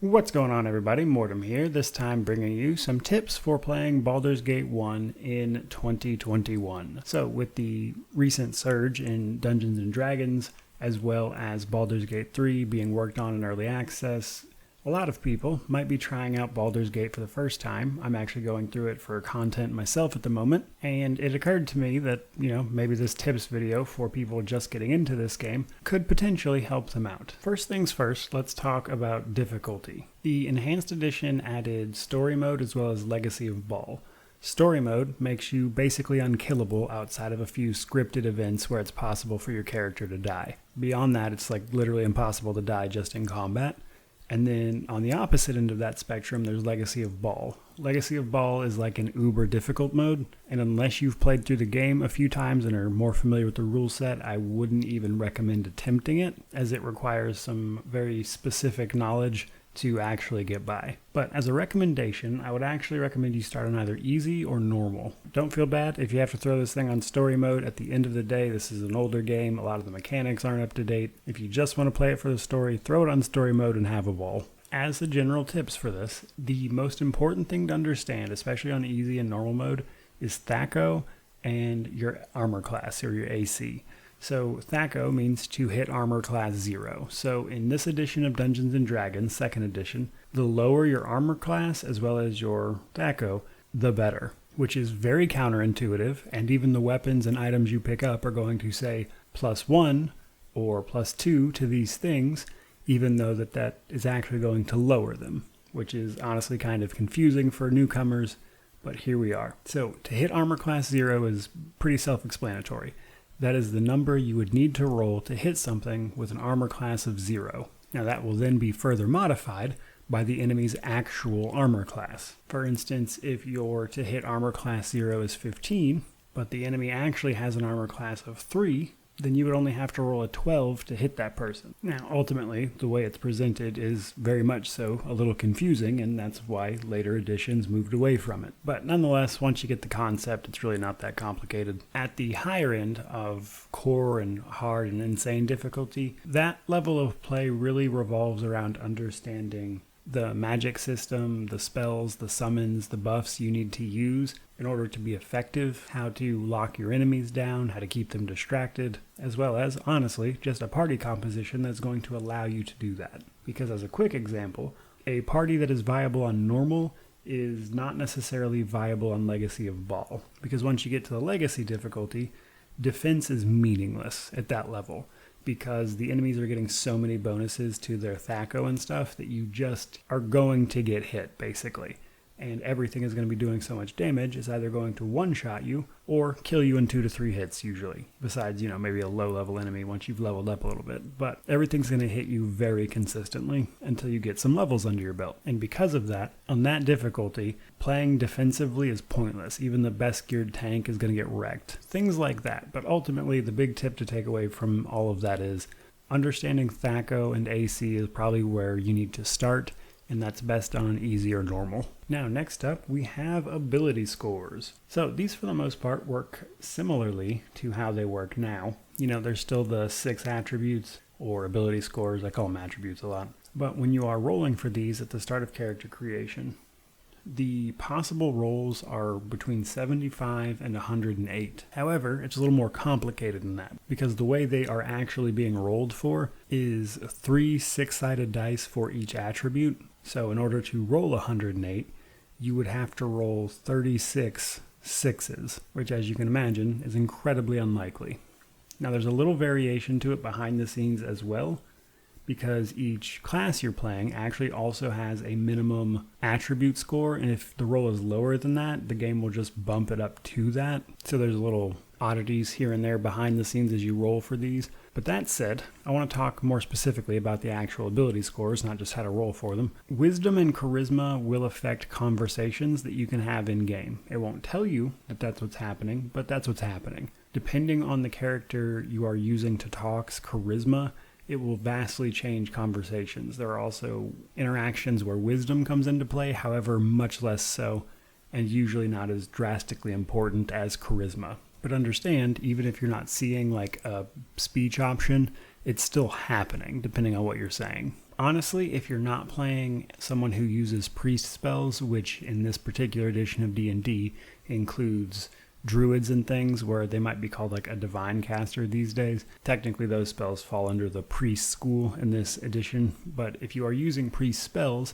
What's going on, everybody? Mortem here, this time bringing you some tips for playing Baldur's Gate 1 in 2021. So with the recent surge in Dungeons & Dragons, as well as Baldur's Gate 3 being worked on in early access, a lot of people might be trying out Baldur's Gate for the first time. I'm actually going through it for content myself at the moment, and it occurred to me that, maybe this tips video for people just getting into this game could potentially help them out. First things first, let's talk about difficulty. The Enhanced Edition added Story Mode as well as Legacy of Baal. Story Mode makes you basically unkillable outside of a few scripted events where it's possible for your character to die. Beyond that, it's literally impossible to die just in combat. And then on the opposite end of that spectrum, there's Legacy of Baal. Legacy of Baal is like an uber difficult mode, and unless you've played through the game a few times and are more familiar with the rule set, I wouldn't even recommend attempting it, as it requires some very specific knowledge to actually get by. But as a recommendation, I would actually recommend you start on either easy or normal. Don't feel bad if you have to throw this thing on story mode. At the end of the day, this is an older game. A lot of the mechanics aren't up to date. If you just want to play it for the story, throw it on story mode and have a ball. As the general tips for this, the most important thing to understand, especially on easy and normal mode, is THAC0 and your armor class, or your AC. So THAC0 means to hit armor class 0. So in this edition of Dungeons & Dragons, 2nd edition, the lower your armor class as well as your THAC0, the better, which is very counterintuitive, and even the weapons and items you pick up are going to say +1 or +2 to these things, even though that is actually going to lower them, which is honestly kind of confusing for newcomers, but here we are. So to hit armor class 0 is pretty self-explanatory. That is the number you would need to roll to hit something with an armor class of 0. Now that will then be further modified by the enemy's actual armor class. For instance, if your to hit armor class 0 is 15, but the enemy actually has an armor class of 3, then you would only have to roll a 12 to hit that person. Now, ultimately, the way it's presented is very much so a little confusing, and that's why later editions moved away from it. But nonetheless, once you get the concept, it's really not that complicated. At the higher end of core and hard and insane difficulty, that level of play really revolves around understanding the magic system, the spells, the summons, the buffs you need to use in order to be effective, how to lock your enemies down, how to keep them distracted, as well as, honestly, just a party composition that's going to allow you to do that. Because as a quick example, a party that is viable on normal is not necessarily viable on Legacy of Baal, because once you get to the Legacy difficulty, defense is meaningless at that level, because the enemies are getting so many bonuses to their THAC0 and stuff that you just are going to get hit, basically. And everything is going to be doing so much damage, it's either going to one-shot you or kill you in 2 to 3 hits usually. Besides, maybe a low-level enemy once you've leveled up a little bit. But everything's going to hit you very consistently until you get some levels under your belt. And because of that, on that difficulty, playing defensively is pointless. Even the best geared tank is going to get wrecked. Things like that. But ultimately, the big tip to take away from all of that is understanding THAC0 and AC is probably where you need to start, and that's best on easy or normal. Now, next up, we have ability scores. So these, for the most part, work similarly to how they work now. There's still the 6 attributes, or ability scores. I call them attributes a lot. But when you are rolling for these at the start of character creation, the possible rolls are between 75 and 108. However, it's a little more complicated than that, because the way they are actually being rolled for is 3 6-sided dice for each attribute. So in order to roll 108, you would have to roll 36 sixes, which, as you can imagine, is incredibly unlikely. Now there's a little variation to it behind the scenes as well, because each class you're playing actually also has a minimum attribute score, and if the roll is lower than that, the game will just bump it up to that. So there's little oddities here and there behind the scenes as you roll for these. But that said, I want to talk more specifically about the actual ability scores, not just how to roll for them. Wisdom and charisma will affect conversations that you can have in-game. It won't tell you that that's what's happening, but that's what's happening. Depending on the character you are using to talk's charisma, it will vastly change conversations. There are also interactions where wisdom comes into play, however, much less so, and usually not as drastically important as charisma. But understand, even if you're not seeing like a speech option, it's still happening depending on what you're saying. Honestly, if you're not playing someone who uses priest spells, which in this particular edition of D&D includes druids and things where they might be called like a divine caster these days. Technically those spells fall under the priest school in this edition, but if you are using priest spells,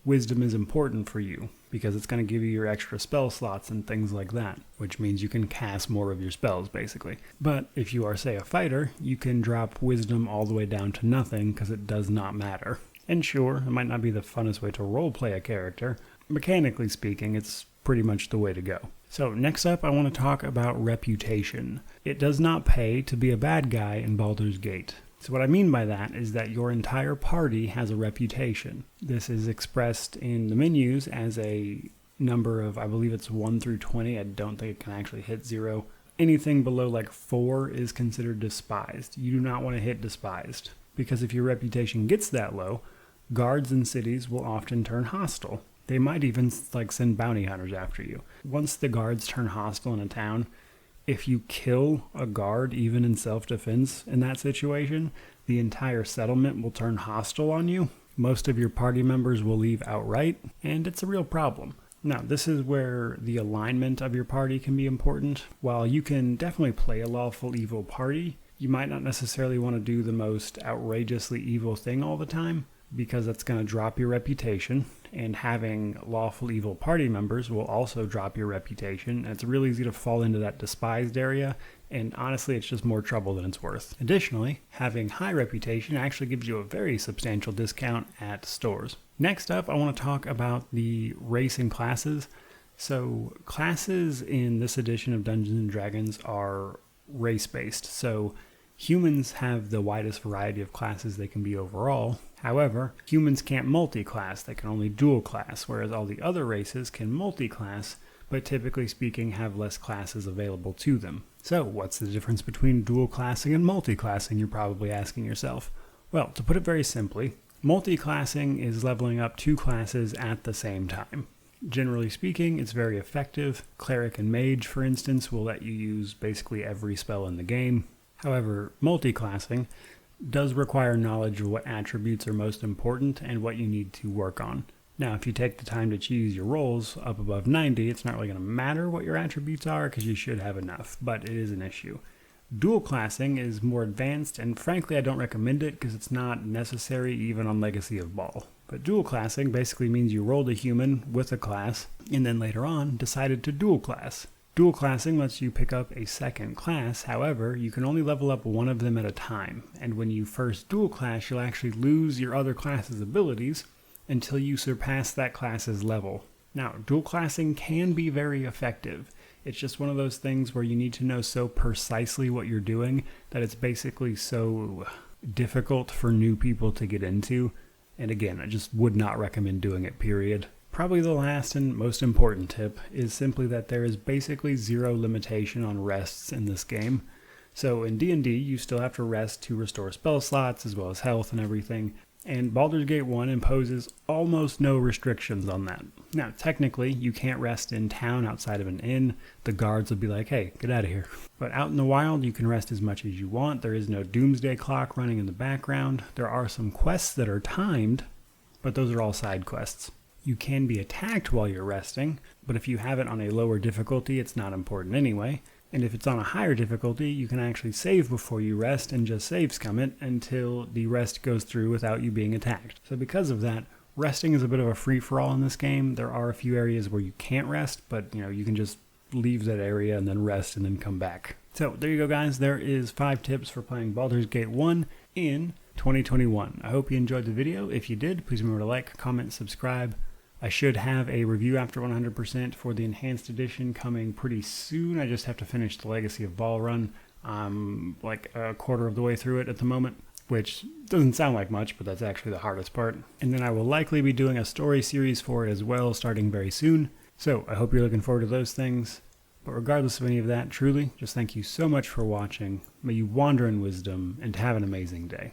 wisdom is important for you because it's going to give you your extra spell slots and things like that, which means you can cast more of your spells basically. But if you are, say, a fighter, you can drop wisdom all the way down to nothing because it does not matter. And sure, it might not be the funnest way to roleplay a character. Mechanically speaking, it's pretty much the way to go. So next up, I want to talk about reputation. It does not pay to be a bad guy in Baldur's Gate. So what I mean by that is that your entire party has a reputation. This is expressed in the menus as a number of, I believe it's 1 through 20. I don't think it can actually hit 0. Anything below like 4 is considered despised. You do not want to hit despised, because if your reputation gets that low, guards in cities will often turn hostile. They might even like send bounty hunters after you. Once the guards turn hostile in a town, if you kill a guard, even in self-defense in that situation, the entire settlement will turn hostile on you. Most of your party members will leave outright, and it's a real problem. Now, this is where the alignment of your party can be important. While you can definitely play a lawful evil party, you might not necessarily want to do the most outrageously evil thing all the time, because that's going to drop your reputation, and having lawful evil party members will also drop your reputation, and it's real easy to fall into that despised area, and honestly it's just more trouble than it's worth. Additionally, having high reputation actually gives you a very substantial discount at stores. Next up, I want to talk about the race and classes. So classes in this edition of Dungeons & Dragons are race-based, so humans have the widest variety of classes they can be overall. However, humans can't multi-class, they can only dual-class, whereas all the other races can multi-class, but typically speaking have less classes available to them. So, what's the difference between dual-classing and multi-classing, you're probably asking yourself? Well, to put it very simply, multi-classing is leveling up 2 classes at the same time. Generally speaking, it's very effective. Cleric and Mage, for instance, will let you use basically every spell in the game. However, multi-classing does require knowledge of what attributes are most important and what you need to work on. Now, if you take the time to choose your rolls up above 90, it's not really going to matter what your attributes are because you should have enough, but it is an issue. Dual classing is more advanced, and frankly I don't recommend it because it's not necessary even on Legacy of Baal. But dual classing basically means you rolled a human with a class and then later on decided to dual class. Dual classing lets you pick up a second class, however, you can only level up one of them at a time, and when you first dual class, you'll actually lose your other class's abilities until you surpass that class's level. Now, dual classing can be very effective. It's just one of those things where you need to know so precisely what you're doing that it's basically so difficult for new people to get into, and again, I just would not recommend doing it, period. Probably the last and most important tip is simply that there is basically 0 limitation on rests in this game. So in D&D, you still have to rest to restore spell slots as well as health and everything, and Baldur's Gate 1 imposes almost no restrictions on that. Now, technically, you can't rest in town outside of an inn. The guards will be like, hey, get out of here. But out in the wild, you can rest as much as you want. There is no doomsday clock running in the background. There are some quests that are timed, but those are all side quests. You can be attacked while you're resting, but if you have it on a lower difficulty, it's not important anyway. And if it's on a higher difficulty, you can actually save before you rest and just save scum it until the rest goes through without you being attacked. So because of that, resting is a bit of a free-for-all in this game. There are a few areas where you can't rest, but you can just leave that area and then rest and then come back. So there you go, guys. There is 5 tips for playing Baldur's Gate 1 in 2021. I hope you enjoyed the video. If you did, please remember to like, comment, subscribe. I should have a review after 100% for the Enhanced Edition coming pretty soon. I just have to finish the Legacy of Baal run. I'm like a quarter of the way through it at the moment, which doesn't sound like much, but that's actually the hardest part. And then I will likely be doing a story series for it as well, starting very soon. So I hope you're looking forward to those things. But regardless of any of that, truly, just thank you so much for watching. May you wander in wisdom and have an amazing day.